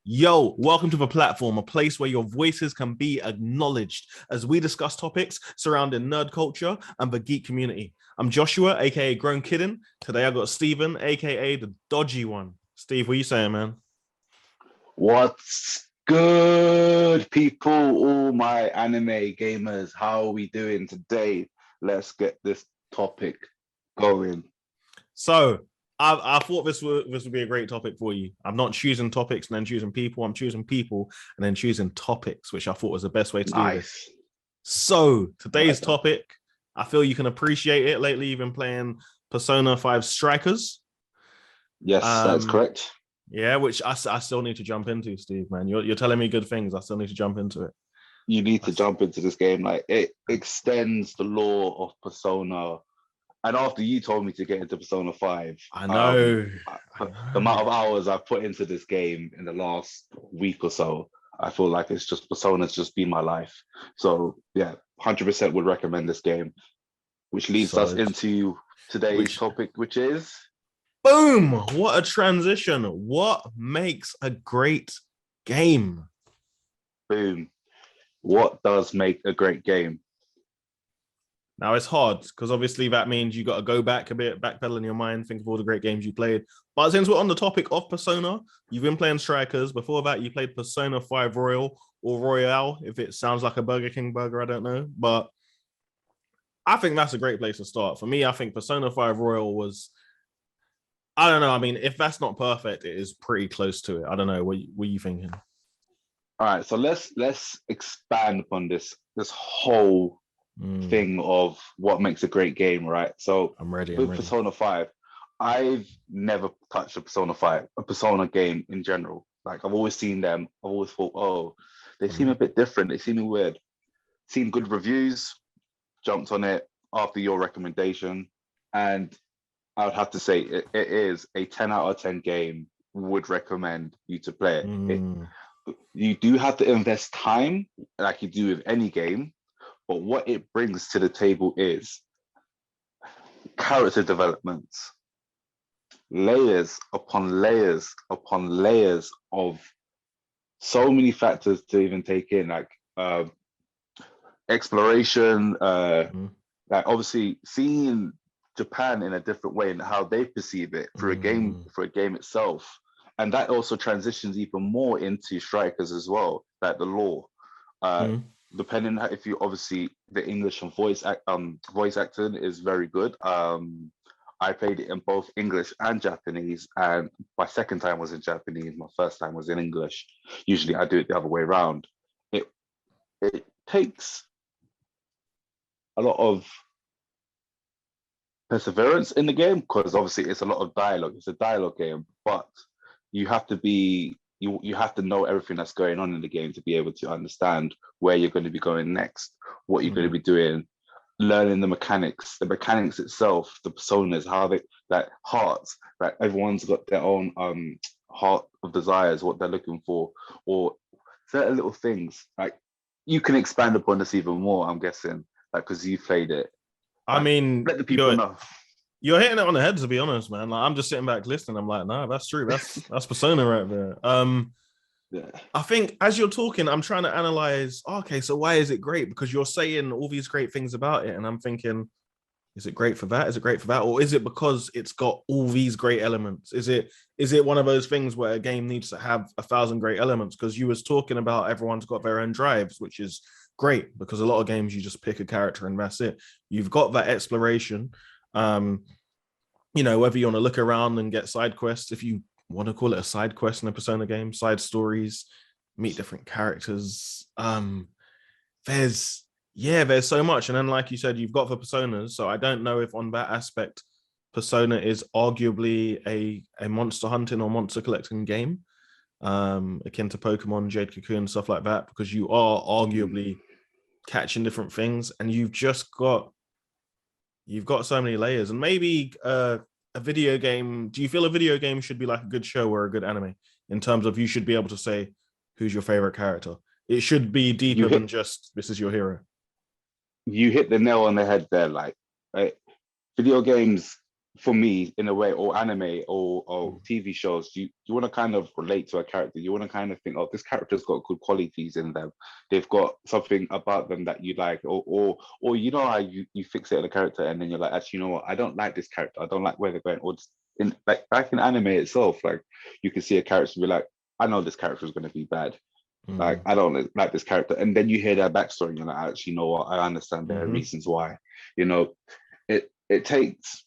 Yo, welcome to the platform, a place where your voices can be acknowledged as we discuss topics surrounding nerd culture and the geek community. I'm Joshua, aka Grown Kiddin. Today I got Steven, aka the Dodgy One. Steve, what are you saying, man? What's good, people? All my anime gamers, how are we doing today? Let's get this topic going. So, I thought this would be a great topic for you. I'm not choosing topics and then choosing people. I'm choosing people and then choosing topics, which I thought was the best way to do this. So, today's topic, I feel you can appreciate it. Lately, you've been playing Persona 5 Strikers. Yes, that's correct. Yeah, which I still need to jump into, Steve, man. You're telling me good things. I still need to jump into it. You need to jump into this game. Like, it extends the lore of Persona. And after you told me to get into Persona 5, I know. The amount of hours I've put into this game in the last week or so, I feel like it's just Persona's just been my life. So yeah, 100% would recommend this game, which leads us into today's topic, which is... Boom! What a transition. What makes a great game? Boom. What does make a great game? Now, it's hard because obviously that means you got to go back a bit, backpedal in your mind, think of all the great games you played. But since we're on the topic of Persona, you've been playing Strikers. Before that, you played Persona 5 Royal or Royale, if it sounds like a Burger King burger, I don't know. But I think that's a great place to start. For me, I think Persona 5 Royal was... I don't know. I mean, if that's not perfect, it is pretty close to it. I don't know. What are you thinking? All right, so let's expand upon this whole thing of what makes a great game, right? So I'm ready. With Persona 5, I've never touched a Persona game in general. Like, I've always seen them. I've always thought, oh, they seem a bit different. They seem weird. Seen good reviews, jumped on it after your recommendation, and I would have to say it is a 10 out of 10 game. Would recommend you to play it. You do have to invest time, like you do with any game, but what it brings to the table is character developments, layers upon layers upon layers of so many factors to even take in, like exploration, like obviously seeing Japan in a different way and how they perceive it for a game itself. And that also transitions even more into Strikers as well, like the lore. Depending on if you obviously the English and voice acting is very good. I played it in both English and Japanese, and my second time was in Japanese. My first time was in English. Usually I do it the other way around. It takes a lot of perseverance in the game because obviously it's a lot of dialogue. It's a dialogue game, but you have to be you have to know everything that's going on in the game to be able to understand where you're going to be going next, what you're going to be doing, learning the mechanics itself, the personas, how they, like hearts, like everyone's got their own heart of desires, what they're looking for, or certain little things. Like, you can expand upon this even more, I'm guessing, like, because you played it. I mean, let the people know. You're hitting it on the head, to be honest, man. Like, I'm just sitting back listening. I'm like, no, that's true. That's Persona right there. I think as you're talking, I'm trying to analyze, okay, so why is it great? Because you're saying all these great things about it. And I'm thinking, is it great for that? Is it great for that? Or is it because it's got all these great elements? Is it one of those things where a game needs to have 1,000 great elements? Because you was talking about everyone's got their own drives, which is great because a lot of games you just pick a character and that's it. You've got that exploration. Whether you want to look around and get side quests, if you want to call it a side quest in a Persona game, side stories, meet different characters. There's so much. And then, like you said, you've got the Personas. So I don't know if on that aspect, Persona is arguably a monster hunting or monster collecting game, akin to Pokemon, Jade Cocoon, stuff like that, because you are arguably catching different things and you've got so many layers. And maybe a video game, do you feel a video game should be like a good show or a good anime in terms of you should be able to say who's your favorite character? It should be deeper than just this is your hero. You hit the nail on the head there. Like, right? Video games for me, in a way, or anime or TV shows, you want to kind of relate to a character. You want to kind of think, oh, this character's got good qualities in them. They've got something about them that you like, or you know how you fixate on a character and then you're like, actually, you know what? I don't like this character. I don't like where they're going. Or just in like back in anime itself, like you can see a character and be like, I know this character is going to be bad. Like I don't like this character, and then you hear their backstory, and you're like, actually, you know what? I understand their reasons why. You know, it takes,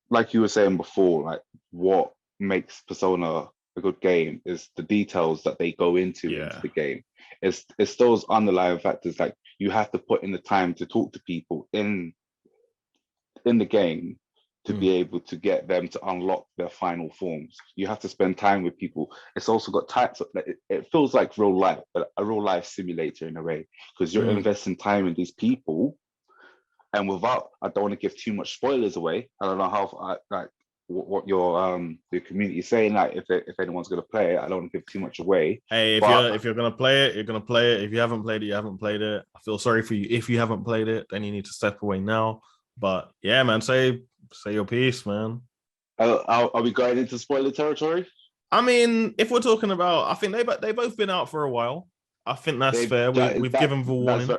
like you were saying before, like what makes Persona a good game is the details that they go into the game. It's those underlying factors, like you have to put in the time to talk to people in the game to be able to get them to unlock their final forms. You have to spend time with people. It's also got types of, it feels like real life, but a real life simulator in a way, because you're investing time in these people. And without, I don't want to give too much spoilers away. I don't know how what your community is saying. Like if anyone's going to play it, I don't want to give too much away. Hey, if you're going to play it, you're going to play it. If you haven't played it, you haven't played it. I feel sorry for you. If you haven't played it, then you need to step away now. But yeah, man, say your piece, man. Are we going into spoiler territory? I mean, if we're talking about, I think they both been out for a while. I think that's fair. We've given the warning.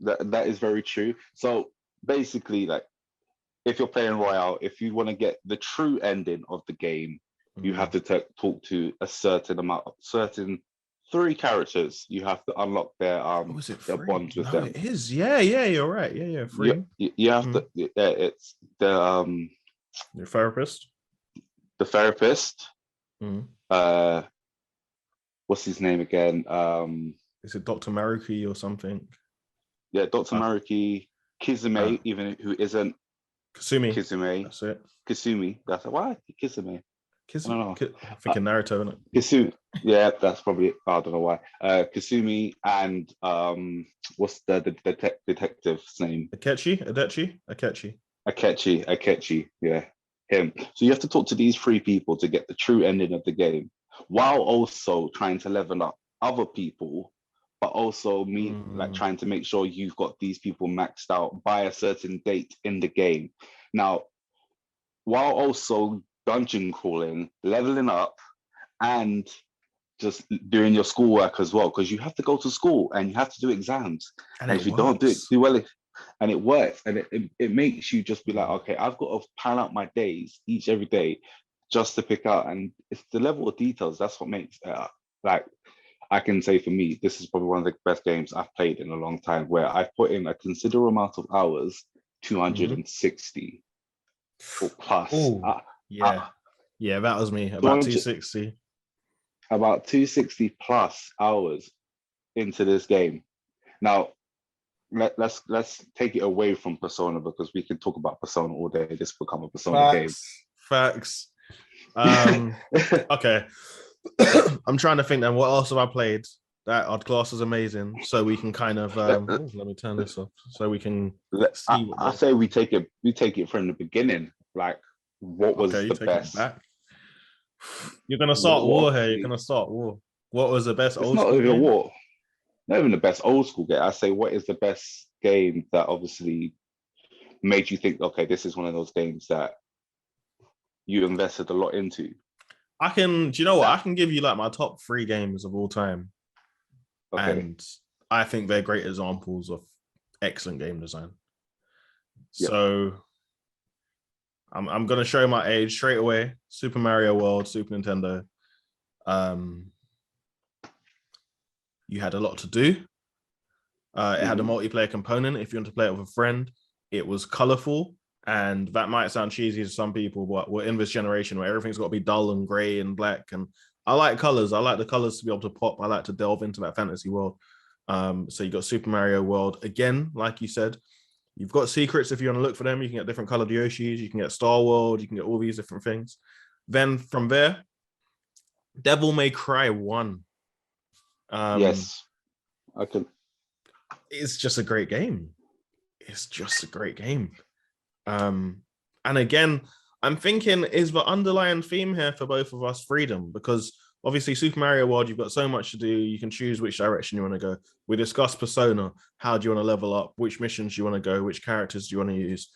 That is very true. So basically, like, if you're playing Royale, if you want to get the true ending of the game, you have to talk to a certain 3 characters. You have to unlock their bonds with them. It is. Yeah, you're right. Yeah, 3. You have to. Yeah, it's the your therapist. The therapist. What's his name again? Is it Dr. Maruki or something? Yeah, Dr. Maruki, Kizume, even who isn't Kasumi. That's it. Kasumi. That's why Kizume. I don't know. I think in Naruto, isn't it? Kasumi. Yeah, that's probably. I don't know why. Kasumi and what's the detective's name? Akechi. Yeah, him. So you have to talk to these 3 people to get the true ending of the game, while also trying to level up other people, but also trying to make sure you've got these people maxed out by a certain date in the game. Now, while also dungeon crawling, leveling up, and just doing your schoolwork as well, because you have to go to school and you have to do exams. And if you don't do well, and it works, and it makes you just be like, okay, I've got to plan out my days every day just to pick out. And it's the level of details that's what makes like, I can say for me, this is probably one of the best games I've played in a long time, where I've put in a considerable amount of hours, 260 or plus. Yeah, that was me, about 260. About 260 plus hours into this game. Now, let's take it away from Persona, because we can talk about Persona all day. This will become a Persona game. Facts. Okay. I'm trying to think then, what else have I played that I'd class as amazing, so we can kind of let me turn this off so we can see. I say we take it from the beginning. Like, what was the best? You're gonna start war here. You're gonna start war. What was the best old school game? Not even war. Not even the best old school game. I say, what is the best game that obviously made you think, okay, this is one of those games that you invested a lot into? Do you know what? I can give you like my top 3 games of all time. Okay. And I think they're great examples of excellent game design. Yep. So I'm going to show my age straight away. Super Mario World, Super Nintendo. You had a lot to do. It had a multiplayer component. If you want to play it with a friend, it was colorful. And that might sound cheesy to some people, but we're in this generation where everything's got to be dull and gray and black. And I like colors. I like the colors to be able to pop. I like to delve into that fantasy world. So you got Super Mario World. Again, like you said, you've got secrets if you want to look for them. You can get different colored Yoshis. You can get Star World. You can get all these different things. Then from there, Devil May Cry 1. Yes, I can. It's just a great game. And again, I'm thinking, is the underlying theme here for both of us freedom? Because obviously Super Mario World, you've got so much to do. You can choose which direction you want to go. We discussed Persona. How do you want to level up? Which missions do you want to go? Which characters do you want to use?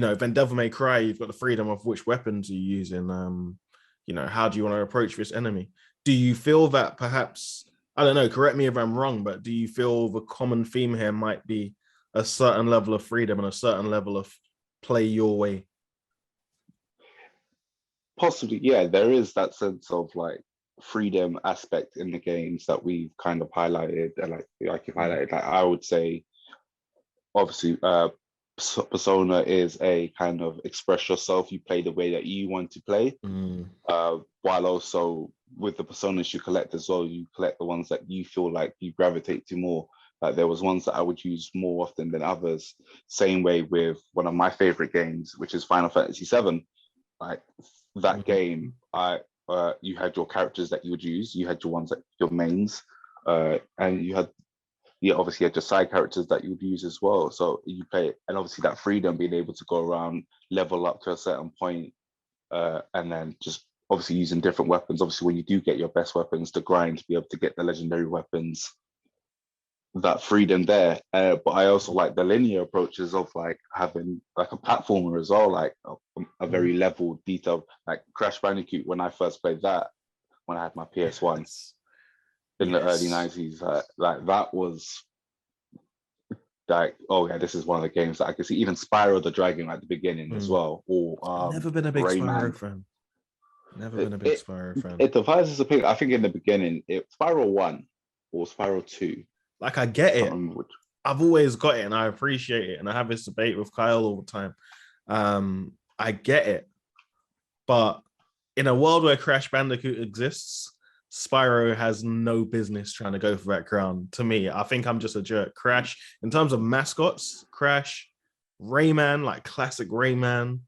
then Devil May Cry, you've got the freedom of which weapons you're using. How do you want to approach this enemy? Do you feel that perhaps, I don't know, correct me if I'm wrong, but do you feel the common theme here might be a certain level of freedom and a certain level of play your way? Possibly, yeah. There is that sense of like freedom aspect in the games that we've kind of highlighted, and like you've highlighted. Like I would say, obviously, Persona is a kind of express yourself. You play the way that you want to play, while also with the personas you collect as well, you collect the ones that you feel like you gravitate to more. Like there was ones that I would use more often than others. Same way with one of my favorite games, which is Final Fantasy VII. Like that game, you had your characters that you would use, you had your ones that your mains, and you obviously had your side characters that you would use as well. So you play it, and obviously that freedom, being able to go around, level up to a certain point, and then just obviously using different weapons. Obviously, when you do get your best weapons, to grind to be able to get the legendary weapons, that freedom there. But I also like the linear approaches of like having like a platformer as well, like a very level, detailed, like Crash Bandicoot. When I first played that, when I had my PS1 in the early 90s, like that was like, oh yeah, this is one of the games that I could see. Even Spyro the Dragon at the beginning as well, or never been a big Rayman. Spyro fan. Never been a big Spyro fan. It divides as a pick. I think in the beginning, Spyro 1 or Spyro 2. Like I get it. I've always got it and I appreciate it. And I have this debate with Kyle all the time. I get it. But in a world where Crash Bandicoot exists, Spyro has no business trying to go for that crown. To me, I think I'm just a jerk. Crash, in terms of mascots, Crash, Rayman, like classic Rayman.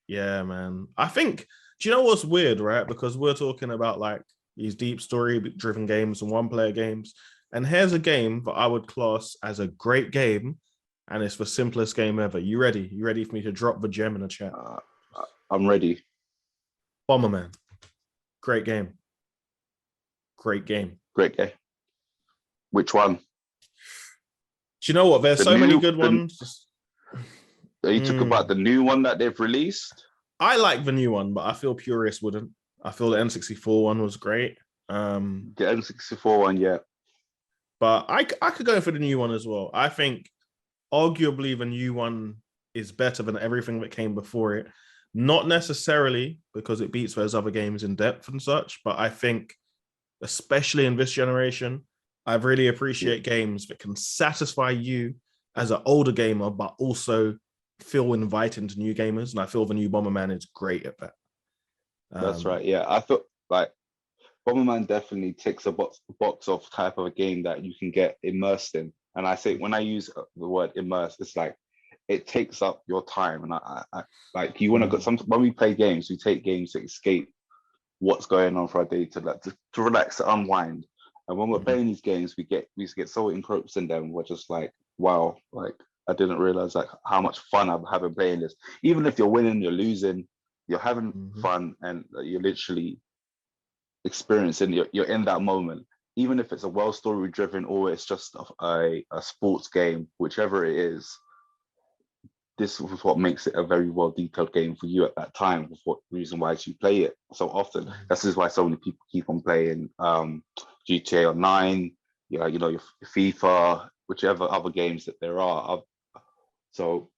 Yeah, man. I think, do you know what's weird, right? Because we're talking about like these deep story-driven games and one-player games. And here's a game that I would class as a great game, and it's the simplest game ever. You ready? You ready for me to drop the gem in the chat? I'm ready. Bomberman. Great game. Great game. Great game. Which one? Do you know what? There's so many good ones. Are you talking about the new one that they've released? I like the new one, but I feel purists wouldn't. I feel the N64 one was great. The N64 one, yeah. But I could go for the new one as well. I think arguably the new one is better than everything that came before it. Not necessarily because it beats those other games in depth and such, but I think, especially in this generation, I really appreciate games that can satisfy you as an older gamer, but also feel inviting to new gamers. And I feel the new Bomberman is great at that. That's right. Yeah, I thought like Bomberman definitely ticks a box of type of a game that you can get immersed in. And I say when I use the word immersed, it's like it takes up your time. And I like you want to go. When we play games, we take games to escape what's going on for our day, to relax, to unwind. And when we're playing these games, we used to get so engrossed in them. We're just like, wow, like I didn't realize like how much fun I'm having playing this. Even if you're winning, you're losing, you're having fun, and you're literally experiencing. You're in that moment. Even if it's a well story driven or it's just a sports game, whichever it is, this is what makes it a very well detailed game for you at that time. That's what reason why you play it so often. This is why so many people keep on playing GTA Online, your FIFA, whichever other games that there are. So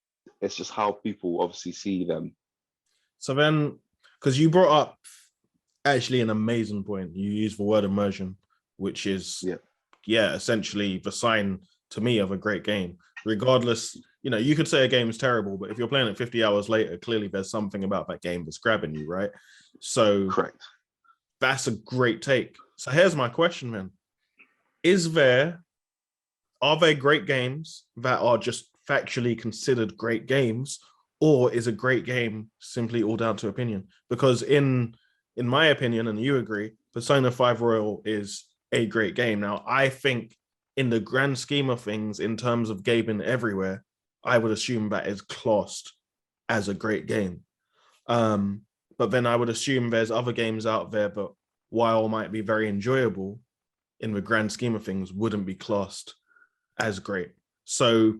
it's just how people obviously see them. So then, because you brought up actually an amazing point, you use the word immersion, which is essentially the sign to me of a great game. Regardless, you could say a game is terrible, but if you're playing it 50 hours later, clearly there's something about that game that's grabbing you, right? So correct. That's a great take. So here's my question, man. Are there great games that are just factually considered great games, or is a great game simply all down to opinion? Because in my opinion, and you agree, Persona 5 Royal is a great game. Now, I think in the grand scheme of things, in terms of gaming everywhere, I would assume that is classed as a great game. But then I would assume there's other games out there that, while might be very enjoyable, in the grand scheme of things, wouldn't be classed as great. So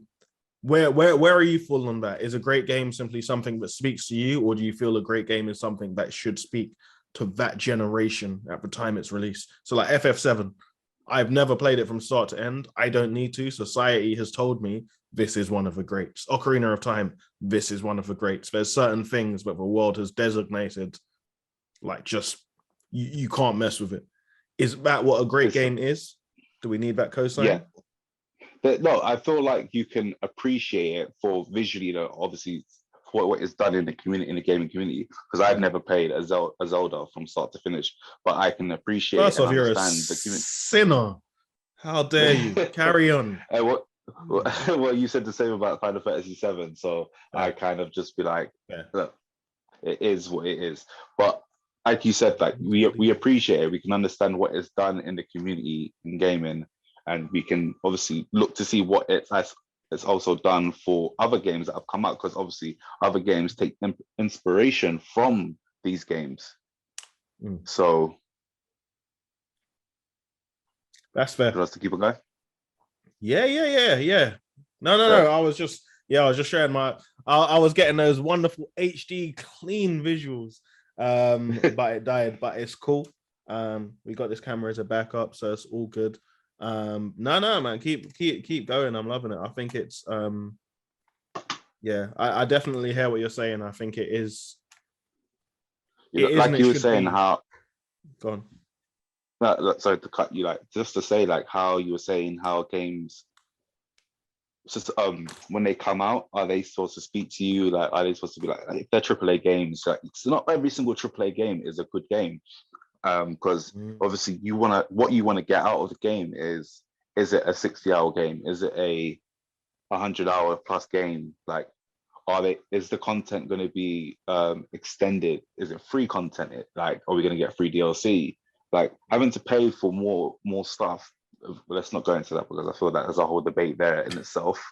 Where are you full on that? Is a great game simply something that speaks to you, or do you feel a great game is something that should speak to that generation at the time it's released? So like FF7, I've never played it from start to end. I don't need to. Society has told me this is one of the greats. Ocarina of Time, this is one of the greats. There's certain things that the world has designated, like just you can't mess with it. Is that what a great game is? Do we need that cosign? Yeah. But no, I feel like you can appreciate it for visually, obviously what is done in the community, in the gaming community. Because I've never played a Zelda from start to finish, but I can appreciate First and off, you're a understand the community. sinner. How dare you? Carry on. Well, you said the same about Final Fantasy VII, so I kind of just be like, look, it is what it is. But like you said, like we appreciate it. We can understand what is done in the community in gaming, and we can obviously look to see what it's also done for other games that have come out, because obviously other games take inspiration from these games. So that's fair. For us to keep it going. Yeah. No. I was just sharing my. I was getting those wonderful HD clean visuals. But it died. But it's cool. We got this camera as a backup, so it's all good. No, man, keep going. I'm loving it. I think it's I definitely hear what you're saying. I think it is. Like you were saying, how. Go on. No, sorry to cut you. Like just to say, like how you were saying, how games. Just when they come out, are they supposed to speak to you? Like, are they supposed to be like if they're AAA games? Like, it's not every single AAA game is a good game. Because obviously what you want to get out of the game is it a 60-hour game? Is it a 100-hour plus game? Like, is the content going to be extended? Is it free content? Like, are we going to get free DLC? Like, having to pay for more stuff. Let's not go into that, because I feel that there's a whole debate there in itself.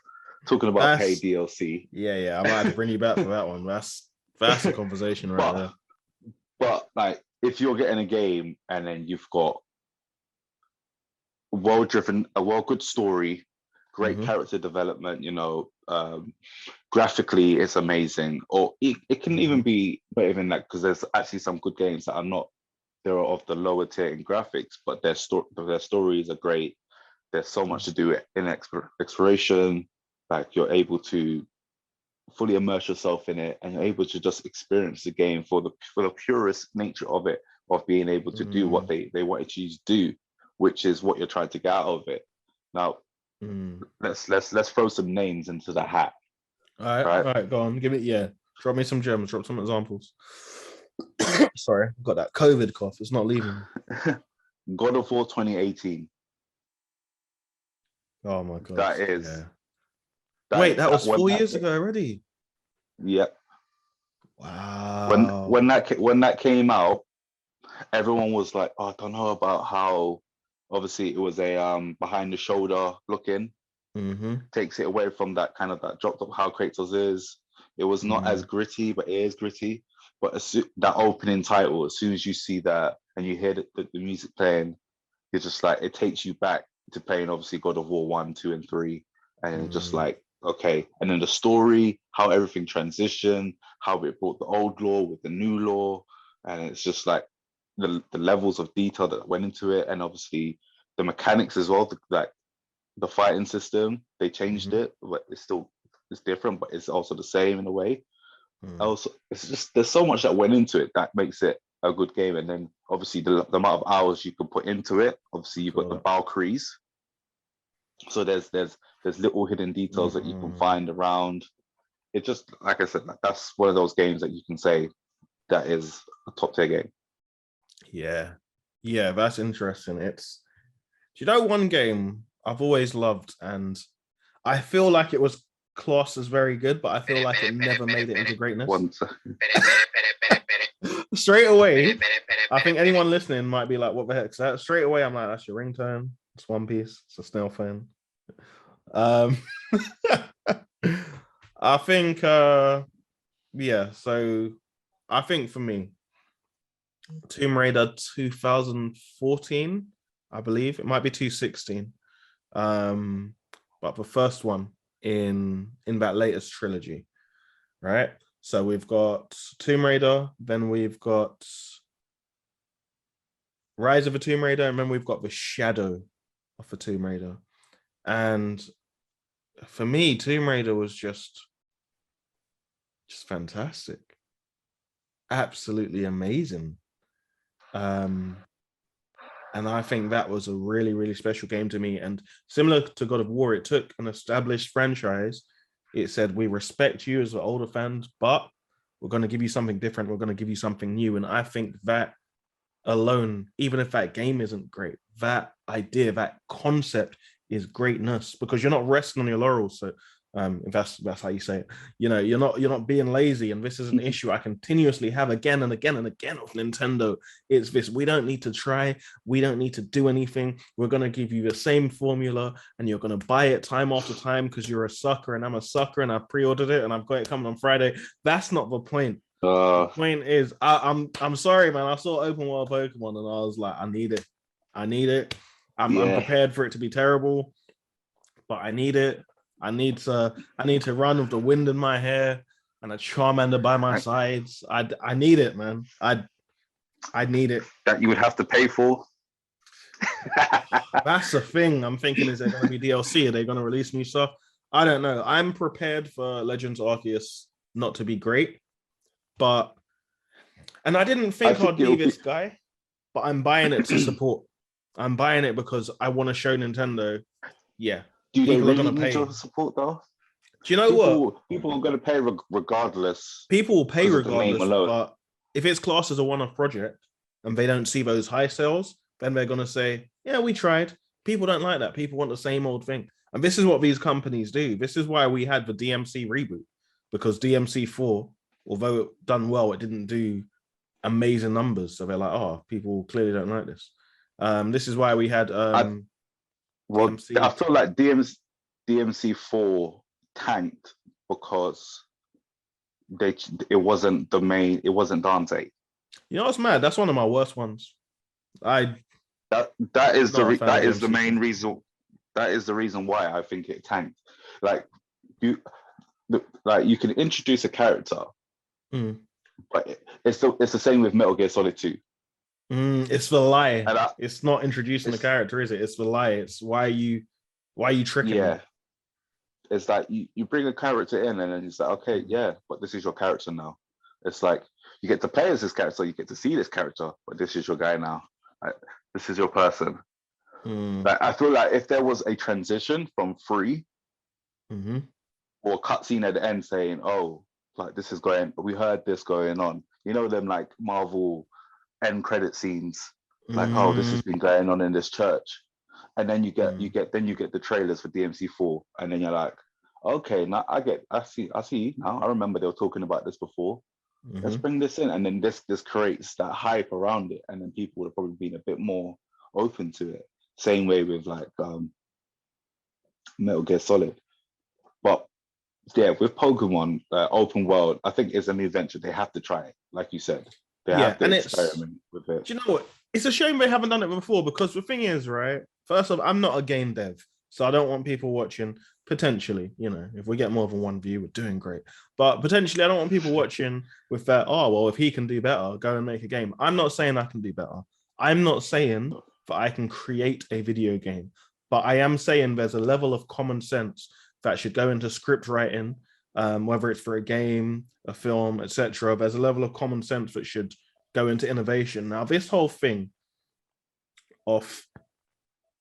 Talking about paid DLC. Yeah, I might have to bring you back for that one. That's a conversation right there. But like, if you're getting a game and then you've got a good story, great character development, graphically it's amazing, or it can even be better than that, because there's actually some good games that they're of the lower tier in graphics, but their stories are great. There's so much to do in exploration. Like, you're able to fully immerse yourself in it, and you're able to just experience the game for the purest nature of it, of being able to do what they wanted you to do, which is what you're trying to get out of it. Now, let's throw some names into the hat. All right, go on, give it. Drop me some gems, drop some examples. Sorry, I've got that COVID cough. It's not leaving. God of War 2018. Oh my god. That is. Yeah. Wait, that was 4 years ago already. Yep. Wow. When that came out, everyone was like, "Oh, I don't know about how." Obviously, it was a behind the shoulder looking. Takes it away from that kind of that dropped up how Kratos is. It was not as gritty, but it is gritty. But that opening title, as soon as you see that and you hear the music playing, it's just like it takes you back to playing obviously God of War 1, 2, and 3, and it's just like, okay. And then the story, how everything transitioned, how it brought the old lore with the new lore, and it's just like the levels of detail that went into it, and obviously the mechanics as well. Like the fighting system, they changed it, but it's different, but it's also the same in a way. Also, it's just there's so much that went into it that makes it a good game. And then obviously the amount of hours you can put into it. Obviously you've got the Valkyries, so there's little hidden details that you can find around. It just, like I said, that's one of those games that you can say that is a top tier game. Yeah, that's interesting. It's, do you know, one game I've always loved, and I feel like it was classed as very good, but I feel like it never made it into greatness. Straight away, I think anyone listening might be like, what the heck's that? Straight away, I'm like, that's your ringtone. It's One Piece. It's a snail fan. I think, so I think for me, Tomb Raider 2014, I believe. It might be 2016. But the first one, in that latest trilogy, right? So we've got Tomb Raider, then we've got Rise of the Tomb Raider, and then we've got the Shadow of the Tomb Raider. And for me, Tomb Raider was just fantastic, absolutely amazing. And I think that was a really, really special game to me. And similar to God of War, it took an established franchise. It said, we respect you as the older fans, but we're going to give you something different. We're going to give you something new. And I think that alone, even if that game isn't great, that idea, that concept is greatness, because you're not resting on your laurels. So if that's how you say it, you're not being lazy. And this is an issue I continuously have again and again and again with Nintendo. It's this: we don't need to try, we don't need to do anything. We're going to give you the same formula, and you're going to buy it time after time because you're a sucker and I'm a sucker and I pre-ordered it and I've got it coming on Friday. That's not the point. The point is, I'm sorry, man. I saw open world Pokemon and I was like, I need it. I'm prepared for it to be terrible, but I need it. I need to run with the wind in my hair and a Charmander by my sides. I need it, man. I need it. That you would have to pay for. That's the thing. I'm thinking, is there going to be DLC? Are they going to release new stuff? I don't know. I'm prepared for Legends Arceus not to be great, and I didn't think I'd be this guy, but I'm buying it to support. I'm buying it because I want to show Nintendo, do they really need your support though? Do you know what? People are going to pay regardless. People will pay regardless, but if it's classed as a one-off project and they don't see those high sales, then they're going to say, yeah, we tried. People don't like that. People want the same old thing. And this is what these companies do. This is why we had the DMC reboot, because DMC 4, although it done well, it didn't do amazing numbers. So they're like, oh, people clearly don't like this. This is why we had DMC. I feel like DMC 4 tanked because it wasn't Dante. You know what's mad? That's one of my worst ones. That is the main reason. That is the reason why I think it tanked. Like you can introduce a character, but it's the same with Metal Gear Solid 2. It's the lie. It's not introducing the character, is it? It's the lie. It's why you tricking me? It's like you bring a character in and then it's like, okay, but this is your character now. It's like you get to play as this character, you get to see this character, but this is your guy now. Like, this is your person. Like, I feel like if there was a transition from free or a cutscene at the end saying, oh, like this is we heard this going on. You know them like Marvel end credit scenes, like, oh, this has been going on in this church. And then you get the trailers for DMC 4, and then you're like, okay, now I see now. I remember they were talking about this before. Let's bring this in, and then this creates that hype around it, and then people would have probably been a bit more open to it. Same way with like Metal Gear Solid. But yeah, with Pokemon open world, I think it's a new venture. They have to try it, like you said. They have to experiment with it. Do you know what? It's a shame they haven't done it before, because the thing is, right? First off, I'm not a game dev, so I don't want people watching. Potentially, if we get more than one view, we're doing great. But potentially, I don't want people watching with that, oh, well, if he can do better, go and make a game. I'm not saying I can do better. I'm not saying that I can create a video game. But I am saying there's a level of common sense that should go into script writing, whether it's for a game, a film, etc. There's a level of common sense that should go into innovation. Now, this whole thing of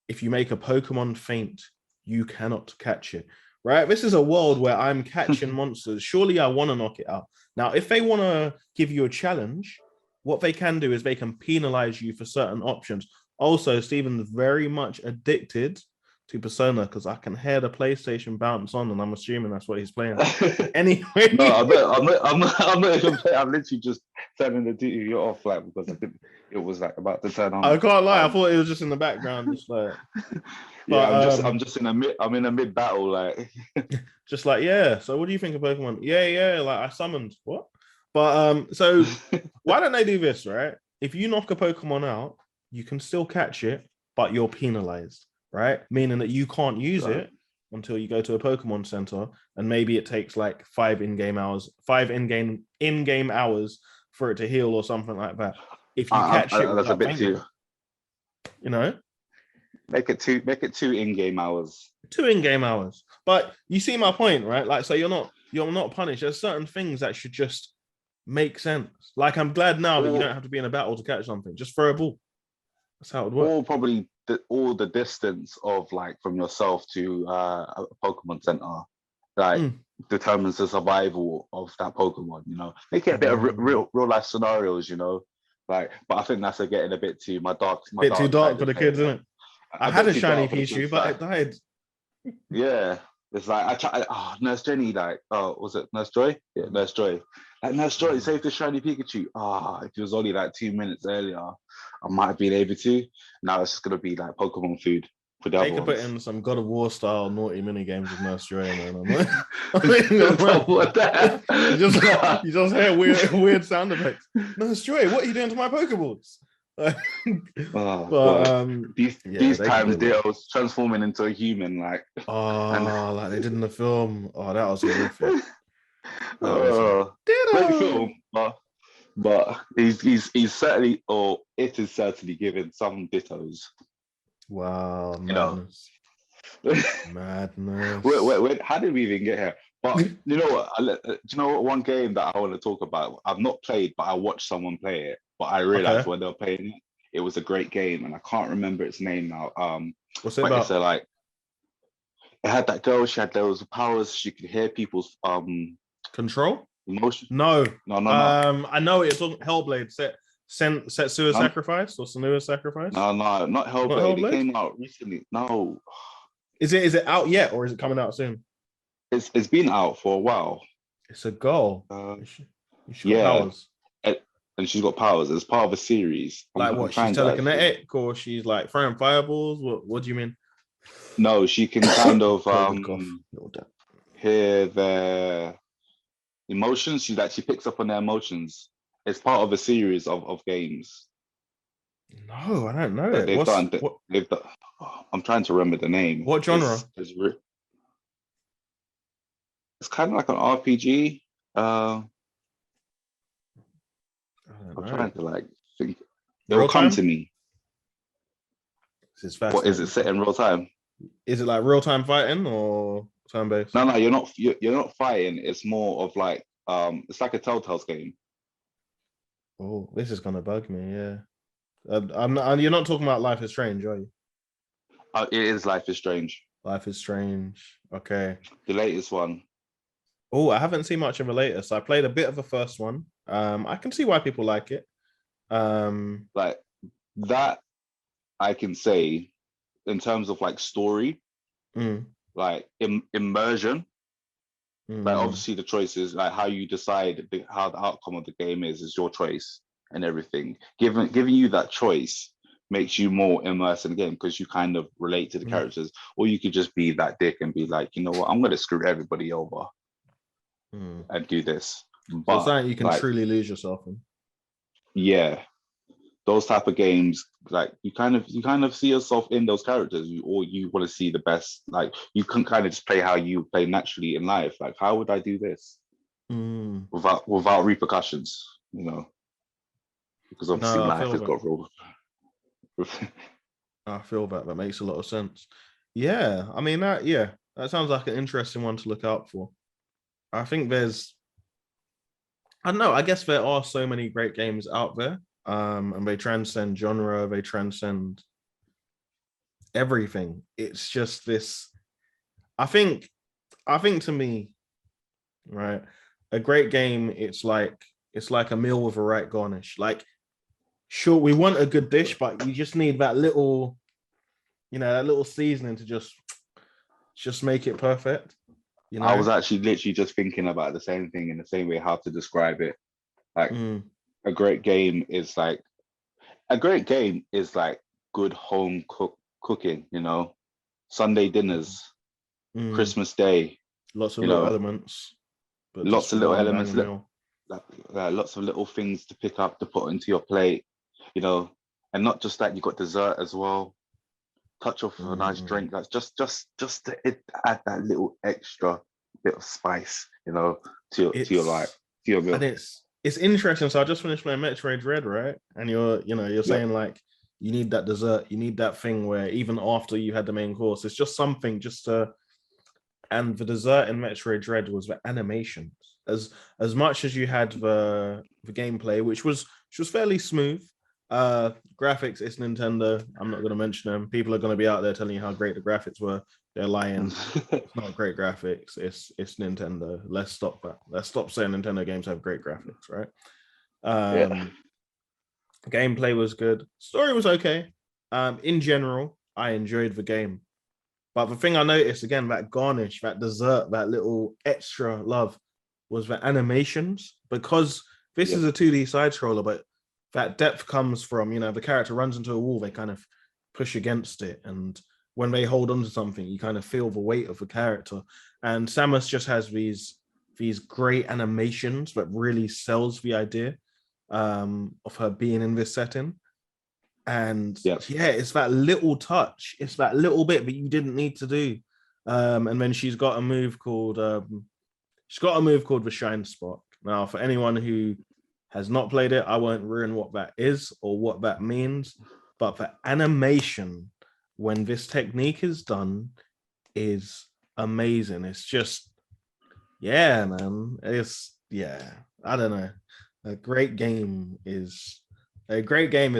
if you make a Pokemon faint, you cannot catch it, right? This is a world where I'm catching monsters. Surely I want to knock it out. Now, if they want to give you a challenge, what they can do is they can penalize you for certain options. Also, Stephen's very much addicted to Persona because I can hear the PlayStation bounce on, and I'm assuming that's what he's playing. Anyway, no, I'm not even playing. I'm literally just turning the TV off, like, because I think it was like about to turn on. I can't lie, I thought it was just in the background, just like. I'm just in a mid battle, like. Just like, yeah. So, what do you think of Pokemon? Yeah. Like, I summoned what? But so why don't they do this, right? If you knock a Pokemon out, you can still catch it, but you're penalized, right? Meaning that you can't use it until you go to a Pokemon Center, and maybe it takes like 5 in-game hours for it to heal or something like that. If you catch it that's a without bit thinking, too. Make it 2 in-game hours. 2 in-game hours. But you see my point, right? Like, so you're not punished. There's certain things that should just make sense. Like, I'm glad now that you don't have to be in a battle to catch something. Just throw a ball. That's how it would work. Or probably all the distance of like from yourself to a Pokemon Center, like determines the survival of that Pokemon. Make it a bit of real life scenarios. But I think that's getting a bit too bit too dark for the kids, isn't it? I had a shiny Pichu, but it died. Yeah, it's like I try. Nurse Jenny, was it Nurse Joy? Yeah, Nurse Joy. Like Nurse Joy saved the shiny Pikachu. If it was only like 2 minutes earlier, I might have been able to. Now it's just gonna be like Pokemon food for the other ones. They could put in some God of War style naughty mini games with Nurse Joy, man. You just hear weird sound effects. Nurse Joy, what are you doing to my Pokeballs? These times Dale's transforming into a human, like like they did in the film. That was horrific. Great film, but he's certainly, or it is certainly giving some dittos. Wow, madness. Madness. Wait, how did we even get here? But you know what? Do you know what? One game that I want to talk about, I've not played, but I watched someone play it. But I realized when they were playing it was a great game, and I can't remember its name now. What's it about? So like, it had that girl. She had those powers. She could hear people's control. Emotion. No. I know it's on Hellblade. Setsua's Sacrifice or Senua's Sacrifice? No, not Hellblade. It came out recently. No. Is it out yet, or is it coming out soon? It's been out for a while. It's a girl. She's got powers. And she's got powers. It's part of a series. Like what? She's telekinetic, or she's like throwing fireballs? What do you mean? No, she can kind of hear their emotions. She picks up on their emotions. It's part of a series of games. No, I don't know. I'm trying to remember the name. What genre? It's kind of like an RPG. I'm trying to think. It'll come to me. What is it set in real time? Is it like real time fighting or time based? No, you're not. You're not fighting. It's more of like it's like a Telltale's game. Oh, this is gonna bug me. Yeah, I'm not. You're not talking about Life is Strange, are you? It is Life is Strange. Life is Strange. Okay. The latest one. Oh, I haven't seen much of the latest. I played a bit of the first one. I can see why people like it. Like that, I can say, in terms of like story, like immersion. Like obviously the choices, like how you decide how the outcome of the game is your choice and everything. Giving you that choice makes you more immersed in the game because you kind of relate to the characters, or you could just be that dick and be like, you know what, I'm gonna screw everybody over and do this. But it's something you can truly lose yourself in. Yeah, those type of games, like you kind of see yourself in those characters, or you want to see the best. Like you can kind of just play how you play naturally in life. Like how would I do this without repercussions? Because obviously life has got real. I feel that makes a lot of sense. Yeah, I mean that sounds like an interesting one to look out for. I think I don't know, I guess there are so many great games out there, and they transcend genre, they transcend everything. It's just this, I think to me, right, a great game, it's like a meal with a right garnish. Like, sure, we want a good dish, but you just need that little, that little seasoning to just make it perfect. I was actually literally just thinking about the same thing in the same way how to describe it. Like a great game is like good home cooking, Sunday dinners, Christmas Day. Lots of little elements. Lots of little elements. Lots of little things to pick up to put into your plate, and not just that, you got dessert as well. touch of a nice drink. That's just to add that little extra bit of spice, to your And meal. it's interesting. So I just finished playing Metroid Dread, right? And you're Yep. saying like you need that dessert, you need that thing where even after you had the main course, it's just something just to. And the dessert in Metroid Dread was the animations. As much as you had the gameplay, which was fairly smooth. Graphics, it's Nintendo. I'm not going to mention them. People are going to be out there telling you how great the graphics were. They're lying. It's not great graphics. It's Nintendo. Let's stop that. Let's stop saying Nintendo games have great graphics, right? Yeah. Gameplay was good. Story was okay. In general, I enjoyed the game. But the thing I noticed, again, that garnish, that dessert, that little extra love was the animations. Because this is a 2D side scroller, but that depth comes from, the character runs into a wall, they kind of push against it. And when they hold on to something, you kind of feel the weight of the character. And Samus just has these great animations that really sells the idea of her being in this setting. And it's that little touch, it's that little bit that you didn't need to do. And then she's got a move called the Shine Spark. Now, for anyone who has not played it, I won't ruin what that is or what that means. But the animation when this technique is done is amazing. It's just, man. I don't know. A great game is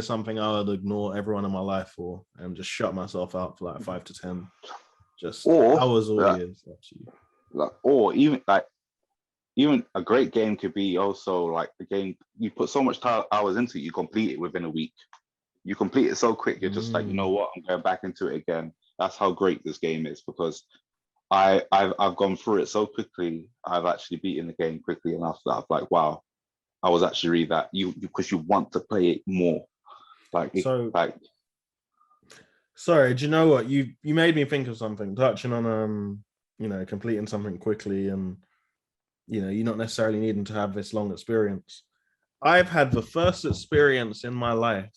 something I would ignore everyone in my life for and just shut myself out for like 5 to 10. Just hours all years. Or even a great game could be also like the game you put so much hours into it, you complete it within a week. You complete it so quick, you're just like, you know what, I'm going back into it again. That's how great this game is, because I've gone through it so quickly. I've actually beaten the game quickly enough that I'm like, wow, I was actually really that because you want to play it more. Sorry, do you know what? You made me think of something, touching on completing something quickly, and you're not necessarily needing to have this long experience. I've had the first experience in my life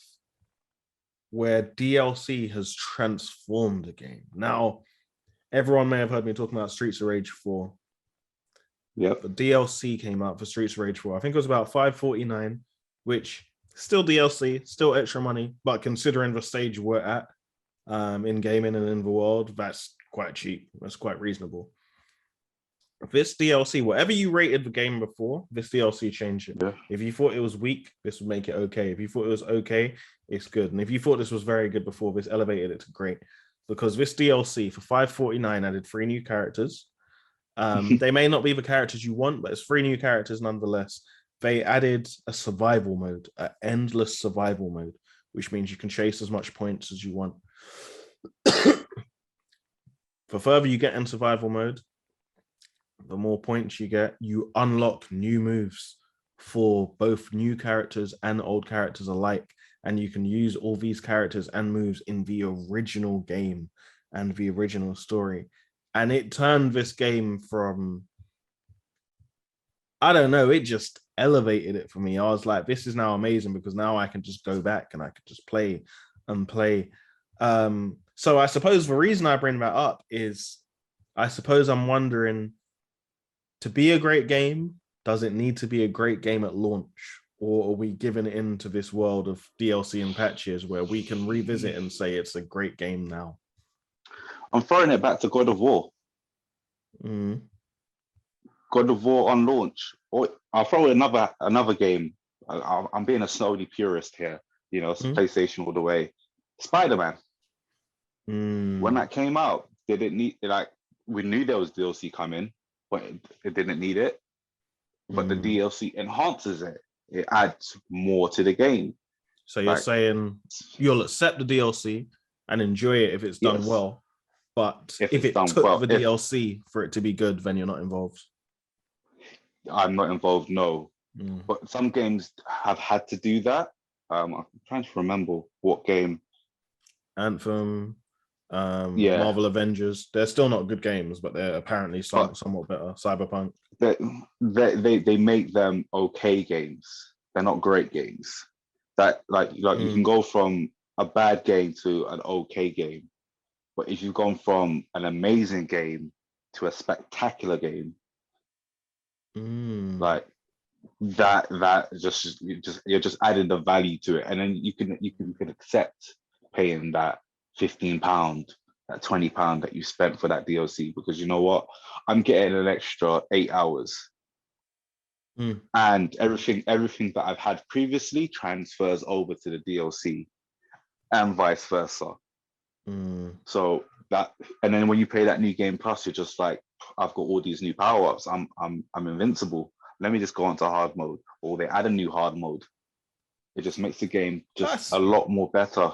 where DLC has transformed a game. Now, everyone may have heard me talking about Streets of Rage 4. Yep. The DLC came out for Streets of Rage 4. I think it was about $5.49, which still DLC, still extra money, but considering the stage we're at in gaming and in the world, that's quite cheap. That's quite reasonable. This DLC, whatever you rated the game before, this DLC changed it. Yeah. If you thought it was weak, this would make it okay. If you thought it was okay, it's good. And if you thought this was very good before, this elevated it to great. Because this DLC for $5.49 added 3 new characters. They may not be the characters you want, but it's 3 new characters nonetheless. They added a survival mode, an endless survival mode, which means you can chase as much points as you want. The further you get in survival mode, the more points you get, you unlock new moves for both new characters and old characters alike. And you can use all these characters and moves in the original game and the original story. And it turned this game from, I don't know, it just elevated it for me. I was like, this is now amazing because now I can just go back and I can just play and play. So I suppose the reason I bring that up is I suppose I'm wondering, to be a great game, does it need to be a great game at launch? Or are we giving it into this world of DLC and patches where we can revisit and say it's a great game now? I'm throwing it back to God of War. Mm. God of War on launch. Or I'll throw another game. I'm being a slowly purist here. PlayStation all the way. Spider-Man. When that came out, they didn't need we knew there was DLC coming, but it didn't need it. But the DLC enhances it. It adds more to the game. So you're saying you'll accept the DLC and enjoy it if it's done well, but if it took the DLC for it to be good, then you're not involved. I'm not involved, no. But some games have had to do that. I'm trying to remember what game. Anthem, Marvel Avengers. They're still not good games, but they're apparently somewhat better. Cyberpunk. They make them okay games. They're not great games. That you can go from a bad game to an okay game. But if you've gone from an amazing game to a spectacular game, like that you're just adding the value to it, and then you can accept paying that £15, that £20 that you spent for that DLC, because you know what, I'm getting an extra 8 hours, and everything that I've had previously transfers over to the DLC, and vice versa. So that, and then when you play that new game plus, you're just like, I've got all these new power-ups, I'm invincible. Let me just go onto hard mode, or they add a new hard mode. It just makes the game just a lot more better.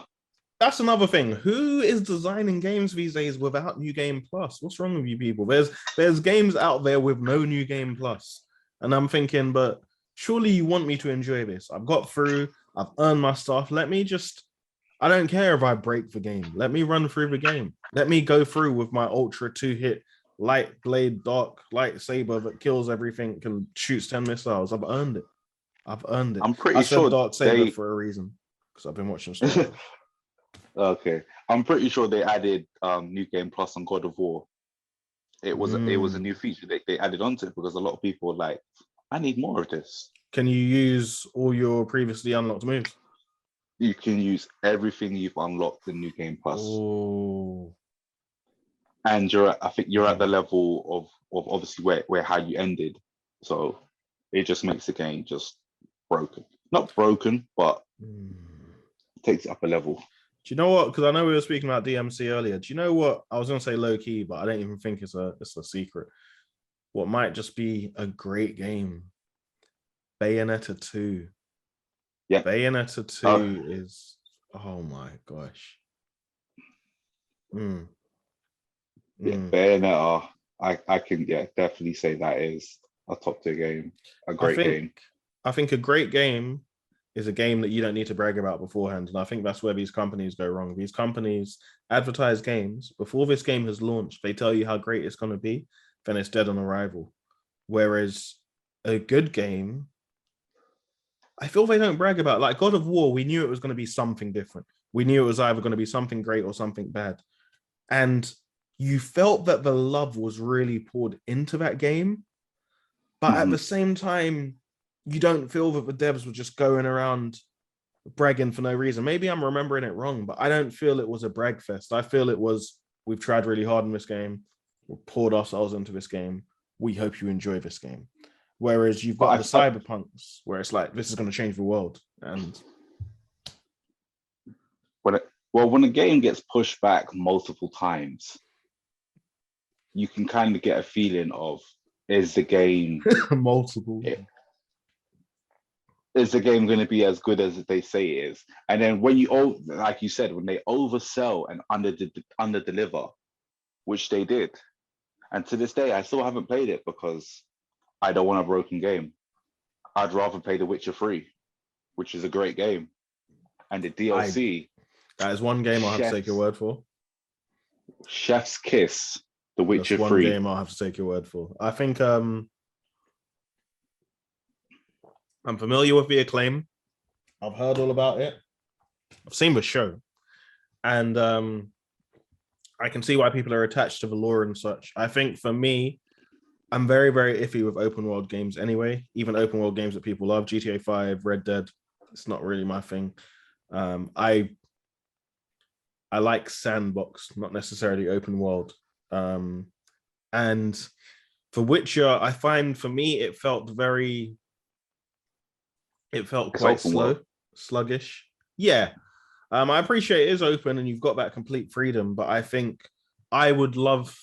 That's another thing. Who is designing games these days without New Game Plus? What's wrong with you people? There's games out there with no New Game Plus. And I'm thinking, but surely you want me to enjoy this. I've got through, I've earned my stuff. Let me just, I don't care if I break the game. Let me run through the game. Let me go through with my Ultra 2-hit light blade dark lightsaber that kills everything and shoots 10 missiles. I've earned it. I'm pretty I sure said dark saber for a reason, because I've been watching Star Wars. Okay, I'm pretty sure they added New Game Plus on God of War. It was a new feature they added onto it, because a lot of people were like, I need more of this. Can you use all your previously unlocked moves? You can use everything you've unlocked in New Game Plus. Oh. And I think you're at the level of obviously where how you ended. So it just makes the game just broken. Not broken, but takes it up a level. Do you know what? Because I know we were speaking about DMC earlier. Do you know what? I was going to say low key, but I don't even think it's a secret. What might just be a great game? Bayonetta 2. Yeah. Bayonetta 2 is, oh my gosh. Yeah, Bayonetta, I can definitely say that is a top tier game, a great game. I think a great game is a game that you don't need to brag about beforehand. And I think that's where these companies go wrong. These companies advertise games before this game has launched. They tell you how great it's going to be, then it's dead on arrival. Whereas a good game, I feel they don't brag about. Like God of War, we knew it was going to be something different. We knew it was either going to be something great or something bad. And you felt that the love was really poured into that game. But at the same time, you don't feel that the devs were just going around bragging for no reason. Maybe I'm remembering it wrong, but I don't feel it was a brag fest. I feel it was, we've tried really hard in this game. We've poured ourselves into this game. We hope you enjoy this game. Whereas you've got the cyberpunks where it's like, this is going to change the world. And when a game gets pushed back multiple times, you can kind of get a feeling of, is the game multiple? Is the game going to be as good as they say it is? And then when you, like you said, when they oversell and under deliver, which they did, and to this day I still haven't played it because I don't want a broken game. I'd rather play The Witcher 3, which is a great game, and the DLC. That is one game I'll have to take your word for. Chef's Kiss, The Witcher 3. That's one game I'll have to take your word for. I think I'm familiar with the Acclaim. I've heard all about it. I've seen the show. And I can see why people are attached to the lore and such. I think for me, I'm very, very iffy with open world games anyway. Even open world games that people love. GTA 5, Red Dead. It's not really my thing. I like sandbox, not necessarily open world. And for Witcher, I find for me, it felt quite slow, sluggish. Yeah. I appreciate it is open and you've got that complete freedom, but I think I would love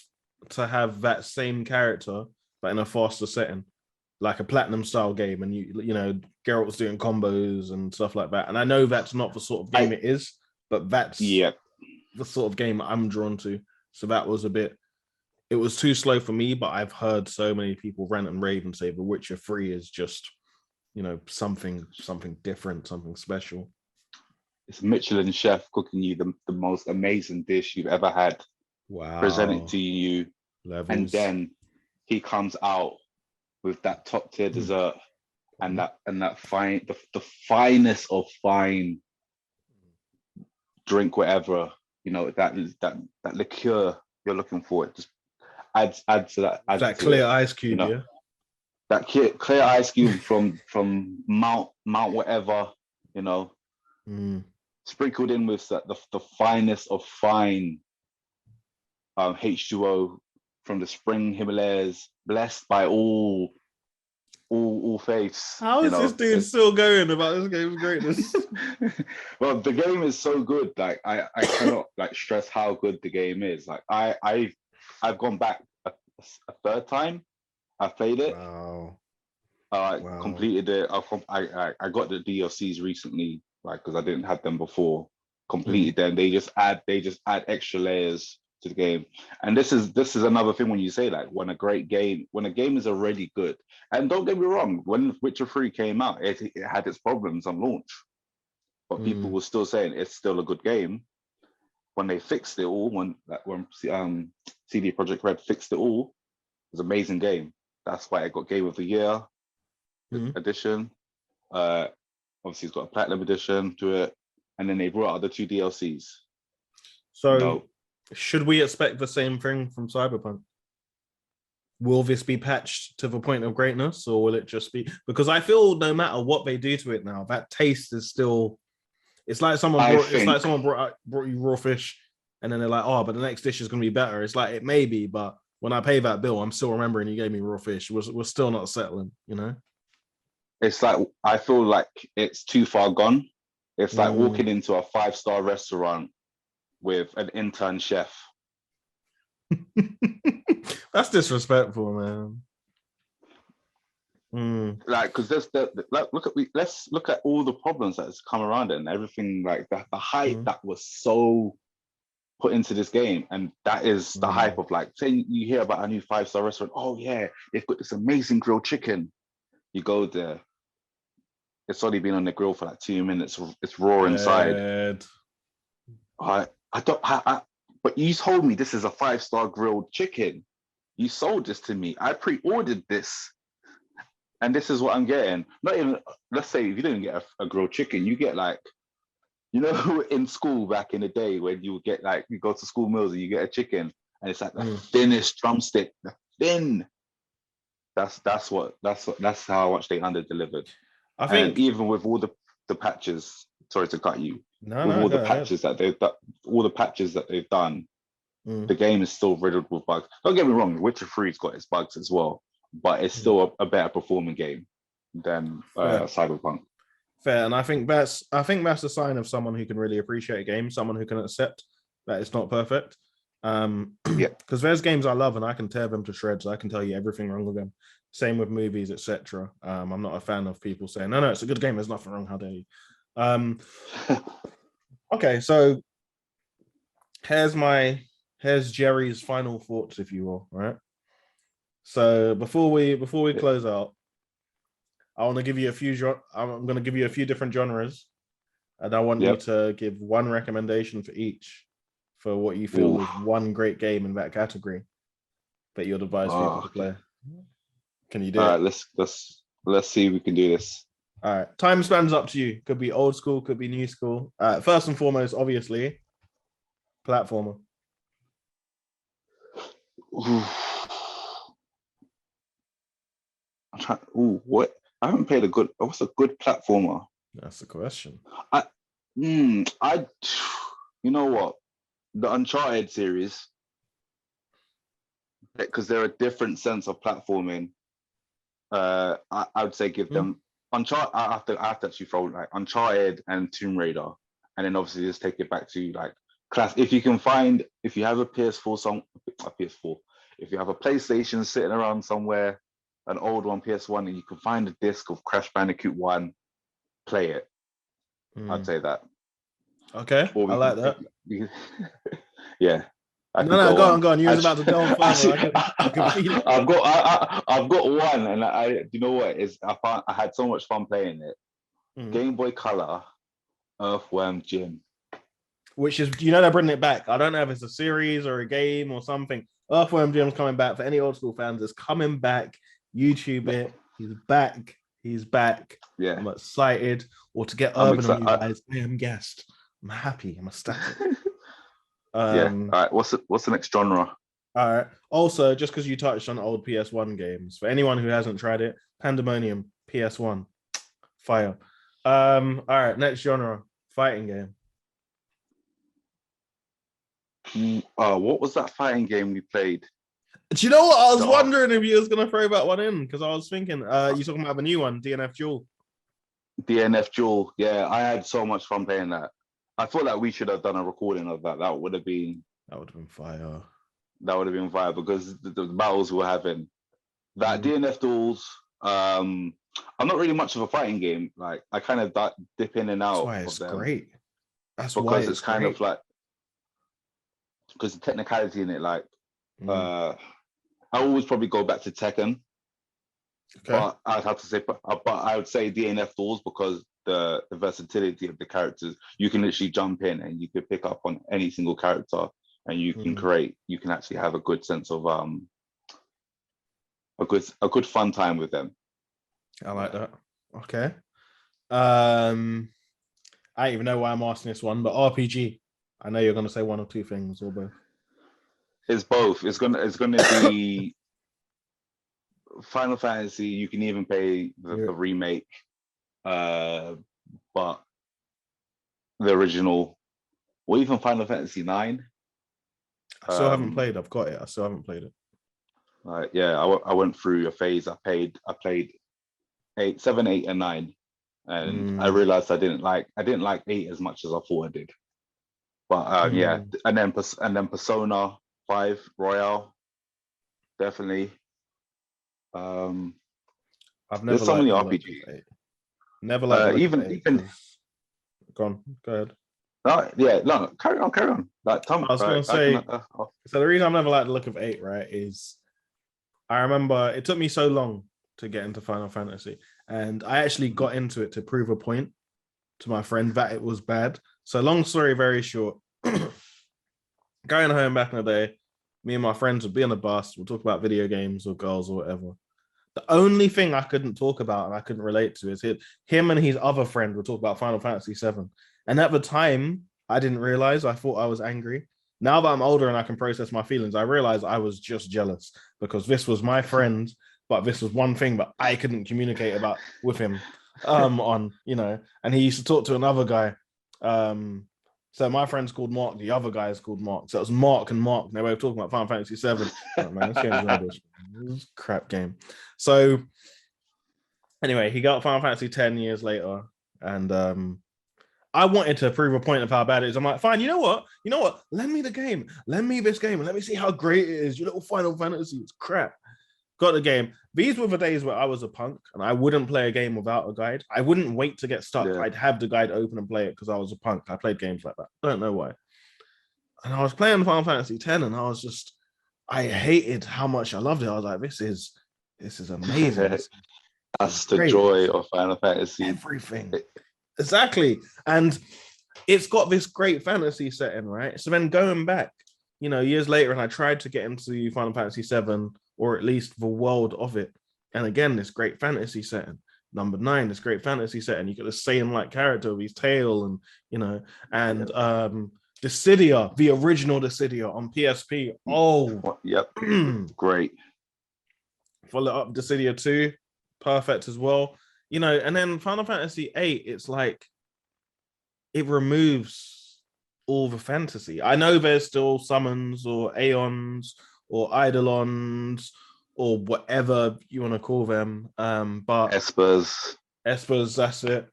to have that same character, but in a faster setting, like a platinum style game. And you know, Geralt's doing combos and stuff like that. And I know that's not the sort of game it is, but that's the sort of game I'm drawn to. So that was it was too slow for me, but I've heard so many people rant and rave and say The Witcher 3 is just, you know, something different, something special. It's Michelin chef cooking you the most amazing dish you've ever had. Wow. Presented to you. Levels. And then he comes out with that top tier dessert and that fine, the finest of fine drink, whatever that liqueur you're looking for. It just adds to that. Adds That to clear it, ice cube, yeah. That clear ice cube from Mount whatever, sprinkled in with the finest of fine H2O from the spring Himalayas, blessed by all faiths. How is this dude still going about this game's greatness? Well, the game is so good. Like I cannot stress how good the game is. Like I've gone back a third time. I played it. Wow. Completed it. I got the DLCs recently, because I didn't have them before. Completed them. They just add extra layers to the game. And this is another thing when you say when a game is already good. And don't get me wrong, when Witcher 3 came out, it had its problems on launch, but people were still saying it's still a good game. When they fixed it all, when CD Projekt Red fixed it all, it was an amazing game. That's why it got Game of the Year edition. Obviously, it's got a Platinum edition to it, and then they brought out the 2 DLCs. So, should we expect the same thing from Cyberpunk? Will this be patched to the point of greatness, or will it just be? Because I feel no matter what they do to it now, that taste is still. It's like someone brought you raw fish, and then they're like, "Oh, but the next dish is going to be better." It's like it may be, but when I pay that bill, I'm still remembering you gave me raw fish. We're still not settling, It's like I feel like it's too far gone. It's like walking into a 5-star restaurant with an intern chef. That's disrespectful, man. Because let's look at all the problems that's come around it and everything, like the hype that was so put into this game, and that is the hype of say you hear about a new 5-star restaurant. Oh yeah, they've got this amazing grilled chicken. You go there, it's only been on the grill for 2 minutes. It's raw inside. But you told me this is a 5-star grilled chicken. You sold this to me. I pre-ordered this, and this is what I'm getting. Not even, let's say if you didn't get a grilled chicken, you get in school back in the day when you would get you go to school meals and you get a chicken and it's the thinnest drumstick, the thin. That's how much they under-delivered. I think, and even with all the patches, sorry to cut you. All the patches that they've done, the game is still riddled with bugs. Don't get me wrong, Witcher 3's got its bugs as well, but it's still a better performing game than Cyberpunk. Fair, and I think that's a sign of someone who can really appreciate a game, someone who can accept that it's not perfect. Because there's games I love and I can tear them to shreds. I can tell you everything wrong with them. Same with movies, etc. I'm not a fan of people saying, no, it's a good game, there's nothing wrong, how dare you. Okay, so here's Jerry's final thoughts, if you will, right? So before we close out, I want to give you I'm going to give you a few different genres, and I want you to give one recommendation for each for what you feel is one great game in that category that you'd advise people to play. Can you do it? Let's see if we can do this. All right. Time span's up to you. Could be old school, could be new school. First and foremost, obviously, platformer. What? I haven't played what's a good platformer? That's the question. You know what? The Uncharted series, because they're a different sense of platforming. I would say give them Uncharted. I have to actually throw Uncharted and Tomb Raider, and then obviously just take it back to class. If you have a PS4, if you have a PlayStation sitting around somewhere, an old one, PS1, and you can find a disc of Crash Bandicoot 1, play it. I'd say that. Okay, I like that. Yeah. Go on. You was about to go on further. I've got one, and you know what? I had so much fun playing it. Game Boy Color, Earthworm Jim. Which is, they're bringing it back. I don't know if it's a series or a game or something. Earthworm Jim's coming back. For any old school fans, it's coming back. YouTube it. He's back. Yeah. I'm excited. Or to get urban on you guys, I am gassed. I'm happy. I'm ecstatic. Yeah. All right. What's the next genre? All right. Also, just because you touched on old PS1 games, for anyone who hasn't tried it, Pandemonium PS1, fire. All right. Next genre, fighting game. What was that fighting game we played? Do you know what? I was wondering if you was gonna throw that one in because I was thinking, you talking about the new one, DNF Duel. DNF Duel. Yeah, I had so much fun playing that. I thought that we should have done a recording of that. That would have been fire. That would have been fire because the battles we were having. That DNF Duels. I'm not really much of a fighting game. Like I kind of dip in and out. That's why it's of them great. That's because why it's kind great. of like because the technicality in it. Like I always probably go back to Tekken. Okay. But I'd have to say, but I would say DNF Duels because the versatility of the characters. You can literally jump in and you could pick up on any single character, and you can create. You can actually have a good sense of a good fun time with them. I like that. Okay. I don't even know why I'm asking this one, but RPG. I know you're going to say one or two things or both. It's both. It's gonna be Final Fantasy. You can even play the remake, but the original, or even Final Fantasy 9. I still haven't played. I've got it. I still haven't played it. Yeah, I went through a phase. I played 8, 7, 8, and 9, and I realized I didn't like 8 as much as I thought I did. But yeah, and then Persona 5 Royale, definitely. I've never. There's so many RPGs. Never liked even. Go ahead. No, carry on. Like Tom, I was going to say. So the reason I've never liked the look of 8, right, is I remember it took me so long to get into Final Fantasy, and I actually got into it to prove a point to my friend that it was bad. So long story very short, going home back in the day, me and my friends would be on the bus, we'll talk about video games or girls or whatever. The only thing I couldn't talk about and I couldn't relate to is him and his other friend would talk about Final Fantasy VII. And at the time, I didn't realize, I thought I was angry. Now that I'm older and I can process my feelings, I realize I was just jealous because this was my friend, but this was one thing that I couldn't communicate about with him on, and he used to talk to another guy. So my friend's called Mark, the other guy is called Mark. So it was Mark and Mark. They were talking about Final Fantasy VII. Oh, man, this game's rubbish. It was a crap game. So anyway, he got Final Fantasy 10 years later, and I wanted to prove a point of how bad it is. I'm like, fine, you know what? Lend me the game. Lend me this game and let me see how great it is. Your little Final Fantasy, it's crap. Got the game. These were the days where I was a punk and I wouldn't play a game without a guide. I wouldn't wait to get stuck. Yeah. I'd have the guide open and play it because I was a punk. I played games like that. I don't know why. And I was playing Final Fantasy X and I hated how much I loved it. I was like, this is amazing. That's the joy of Final Fantasy. Everything. Exactly. And it's got this great fantasy setting, right? So then going back, years later, and I tried to get into Final Fantasy VII, or at least the world of it. And again, this great fantasy setting. Number 9, this great fantasy setting. You got the Saiyan-like character with his tail and Dissidia, the original Dissidia on PSP. Oh, yep. Great. Follow up Dissidia 2, perfect as well. And then Final Fantasy VIII, it's like it removes all the fantasy. I know there's still summons or aeons or eidolons or whatever you want to call them. But Espers, that's it.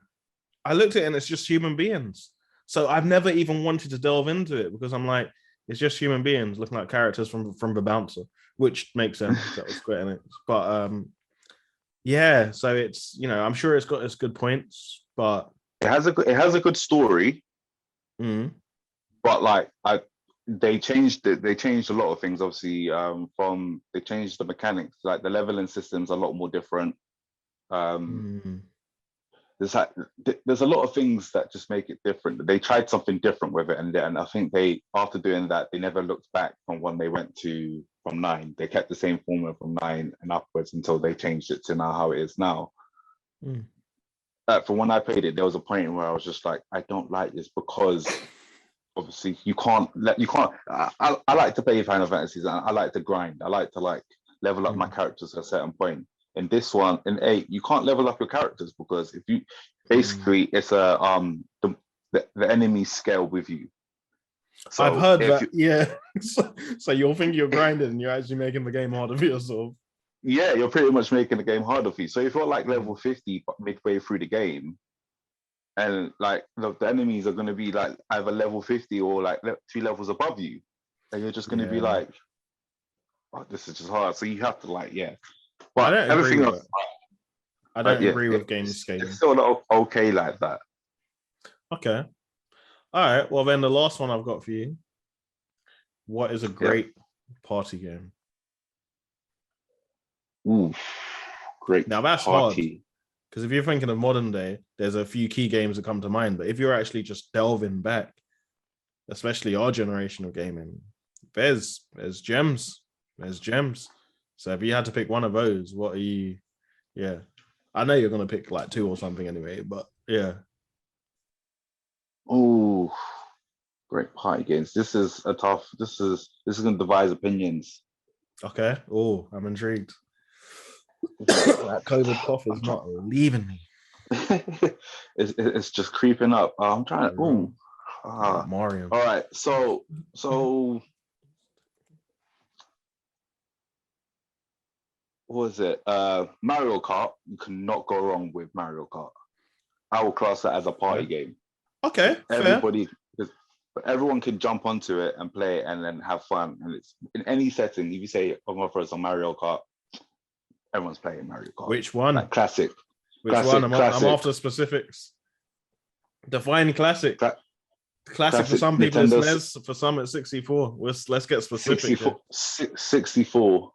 I looked at it and it's just human beings. So I've never even wanted to delve into it because I'm like, it's just human beings looking like characters from the Bouncer, which makes sense. That was Square Enix. But yeah, so it's I'm sure it's got its good points, but it has a good story. But like they changed it. They changed a lot of things. Obviously, they changed the mechanics. Like the leveling system's a lot more different. There's a lot of things that just make it different. They tried something different with it, and I think after doing that, they never looked back from when they went from 9. They kept the same formula from 9 and upwards until they changed it to now how it is now. For when I played it, there was a point where I was just like, I don't like this because obviously I like to play Final Fantasies, and I like to grind. I like to level up my characters at a certain point. In this one, in 8, you can't level up your characters because if you basically it's the enemies scale with you. So I've heard that. Yeah. So you'll think you're grinding and you're actually making the game harder for yourself. Yeah, you're pretty much making the game harder for you. So if you're like level 50 midway through the game, and like the enemies are going to be like either level 50 or like 2 levels above you, and you're just going to be like, oh, this is just hard. So you have to I but don't everything agree with else, it. I don't agree with game it's scaling. it's still not okay like that. Okay. All right. Well, then the last one I've got for you. What is a great party game? Ooh, great. Now that's party. hard. Because if you're thinking of modern day, there's a few key games that come to mind. But if you're actually just delving back, especially our generation of gaming, there's gems. There's gems. So if you had to pick one of those, what are you? Yeah. I know you're going to pick like 2 or something anyway, but yeah. Oh, great party games. This is a tough. This is going to divide opinions. Okay. Oh, I'm intrigued. That COVID cough is not leaving me. It's just creeping up. I'm trying to. Ooh. Mario. All right. So what was it? Mario Kart. You cannot go wrong with Mario Kart. I will class that as a party game. Okay. Everyone can jump onto it and play it and then have fun. And it's in any setting. If you say, "I'm going for some Mario Kart," everyone's playing Mario Kart. Which one? Like classic. Which one? I'm after specifics. Define classic. Classic for some people it's SNES, for some it's 64. Let's get specific. 64.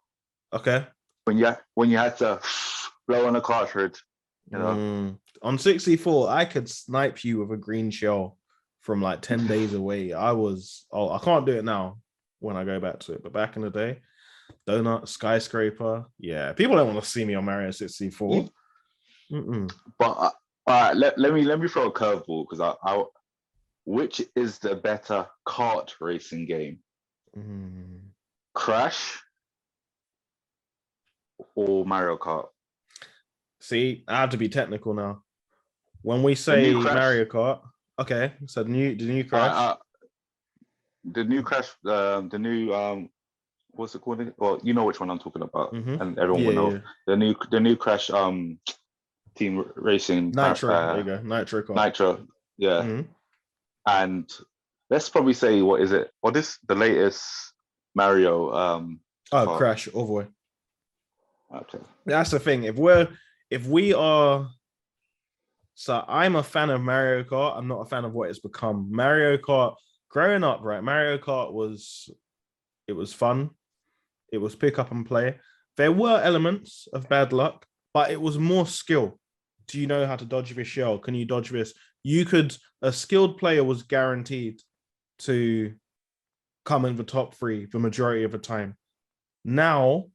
Okay. When you had to blow on a cartridge, you know. On 64, I could snipe you with a green shell from like 10 days away. I can't do it now when I go back to it, but back in the day, Donut, Skyscraper, yeah. People don't want to see me on Mario 64. But let me throw a curveball because which is the better kart racing game? Crash or Mario Kart? See, I have to be technical now. When we say Mario Kart, okay, so the new Crash. The new Crash, the new what's it called? Well, you know which one I'm talking about, and everyone will know. Yeah. The new Crash team racing Nitro. There you go, Nitro Kart. Nitro, yeah. And let's probably say what is it? What is the latest Mario? Crash all the way. Okay, that's the thing. If we are, so I'm a fan of Mario Kart. I'm not a fan of what it's become. Mario Kart, growing up, right? Mario Kart was fun. It was pick up and play. There were elements of bad luck, but it was more skill. Do you know how to dodge this shell? Can you dodge this? A skilled player was guaranteed to come in the top 3 the majority of the time. Now,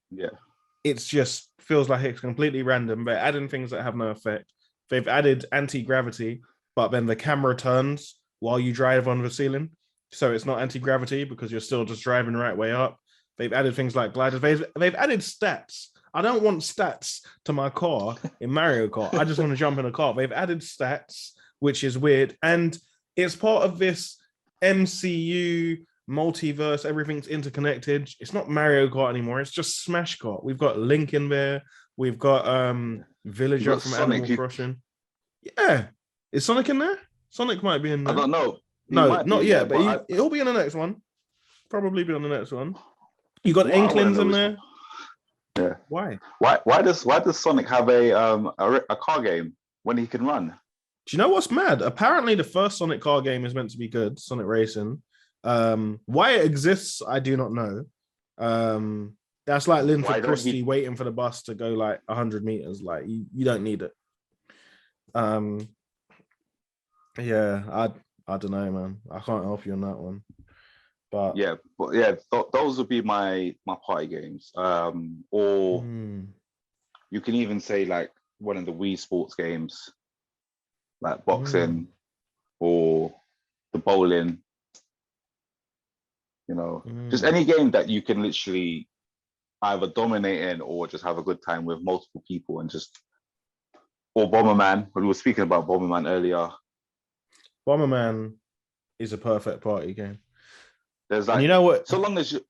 it's just feels like it's completely random. They're adding things that have no effect. They've added anti-gravity, but then the camera turns while you drive on the ceiling. So it's not anti-gravity because you're still just driving the right way up. They've added things like gliders. They've added stats. I don't want stats to my car in Mario Kart. I just want to jump in a car. They've added stats, which is weird. And it's part of this MCU multiverse. Everything's interconnected. It's not Mario Kart anymore. It's just Smash Kart. We've got Link in there. We've got Villager from Sonic, Animal Crossing. Yeah. Is Sonic in there? Sonic might be in there. I don't know. No, not yet, but he'll be in the next one. Probably be on the next one. You got Inklings in there. Yeah. Why? Why does Sonic have a car game when he can run? Do you know what's mad? Apparently, the first Sonic car game is meant to be good, Sonic Racing. Why it exists, I do not know. That's like Linford Christie waiting for the bus to go like 100 meters. Like you don't need it. Yeah, I don't know, man. I can't help you on that one. But those would be my party games. Or you can even say like one of the Wii Sports games, like boxing or the bowling. just any game that you can literally either dominate in or just have a good time with multiple people and just, or Bomberman. We were speaking about Bomberman earlier. Bomberman is a perfect party game. There's like, and you know what? So long as you,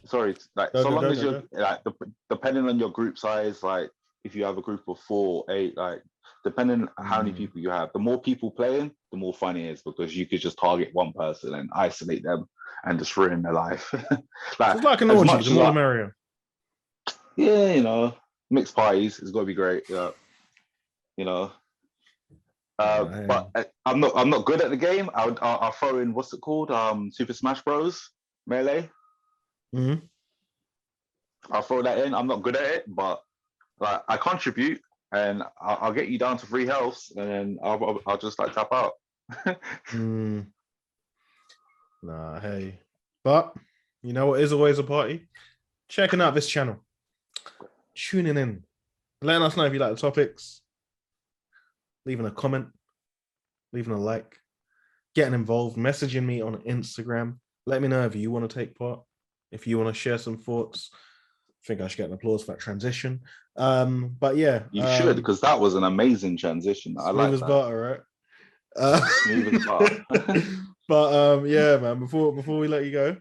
sorry, like you're like, depending on your group size, like if you have a group of 4, 8, like depending on how many people you have, the more people playing, the more fun it is, because you could just target one person and isolate them and just ruin their life. Like, it's like an orgy, the more the merrier. Yeah, mixed parties, it's got to be great. Yeah, but I'm not good at the game. I'll throw in, what's it called? Super Smash Bros. Melee. Mm-hmm. I'll throw that in. I'm not good at it, but like I contribute, and I'll get you down to 3 healths, and then I'll just like tap out. Nah, hey, but you know what is always a party? Checking out this channel, tuning in, letting us know if you like the topics, leaving a comment, leaving a like, getting involved, messaging me on Instagram. Let me know if you want to take part, if you want to share some thoughts. I think I should get an applause for that transition. But yeah, you should, because that was an amazing transition. I like as butter, right? Smooth as butter. But yeah, man. Before we let you go,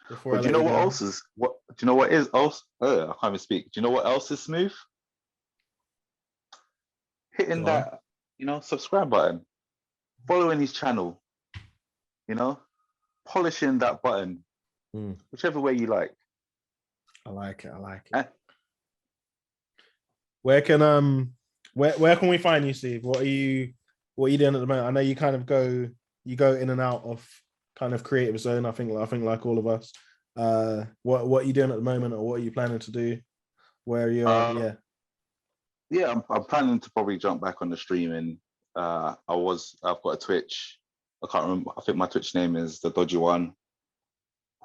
do you know what else is? Do you know what is else? I can't even speak. Do you know what else is smooth? Hitting that, subscribe button, following his channel, polishing that button, whichever way you like. I like it. Where can we find you, Steve? What are you doing at the moment? I know you kind of go in and out of kind of creative zone. I think like all of us. What are you doing at the moment, or what are you planning to do? Where you are? Yeah, I'm planning to probably jump back on the streaming. I've got a Twitch. I can't remember. I think my Twitch name is The Dodgy One.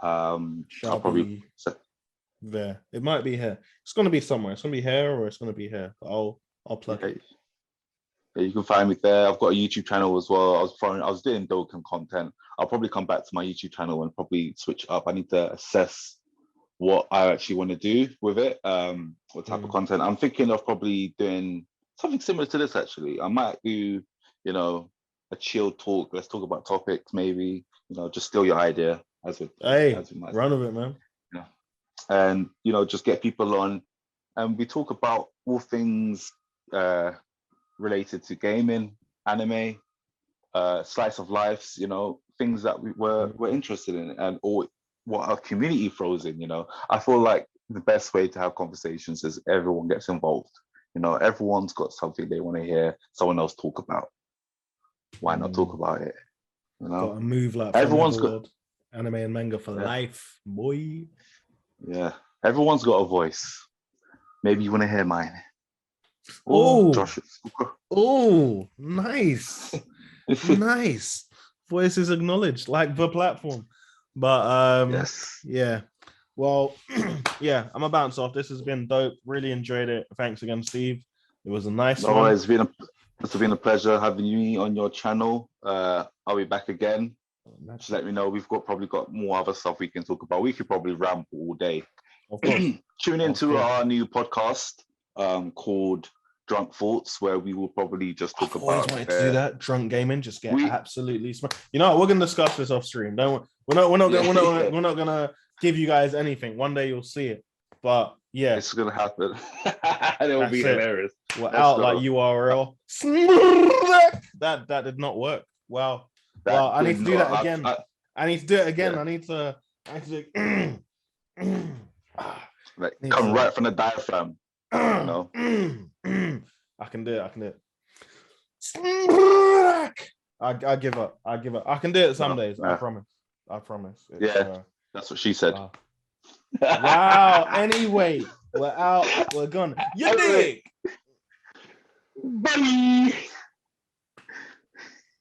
I'll probably there. It might be here. It's going to be somewhere. It's going to be here, or it's going to be here. I'll plug it. Yeah, you can find me there. I've got a YouTube channel as well. I was doing Dokkan content. I'll probably come back to my YouTube channel and probably switch up. I need to assess what I actually want to do with it. What type of content. I'm thinking of probably doing something similar to this, actually. I might do, a chill talk. Let's talk about topics, maybe, just steal your idea as we might run with it, man. Yeah. And, just get people on, and we talk about all things related to gaming, anime, slice of lives, things that we're interested in, and or what our community throws in. I feel like the best way to have conversations is everyone gets involved. Everyone's got something they want to hear someone else talk about. Why not talk about it? Got to move like everyone's got anime and manga for life, boy. Yeah, everyone's got a voice. Maybe you want to hear mine. Josh. Oh, nice. Nice. Voice is acknowledged, like the platform. But yes. Yeah. Well, yeah, I'm a bounce off. This has been dope. Really enjoyed it. Thanks again, Steve. It was a nice one. It's been a pleasure having you on your channel. I'll be back again. Just let me know. We've probably got more other stuff we can talk about. We could probably ramble all day. Of course. Tune into our new podcast called Drunk Thoughts, where we will probably just talk about. I always wanted to do that. Drunk gaming, just get absolutely smart. You know what? We're gonna discuss this off stream. We're not gonna give you guys anything. One day you'll see it. But yeah, it's gonna happen. It will be hilarious. We're out like URL. That did not work. Wow. Well, I need to do that again. I need to do it again. I need to come right from the diaphragm. I can do it. I give up. I can do it some days. I promise. That's what she said. Wow. Anyway, we're out. We're gone. You dig? Bye.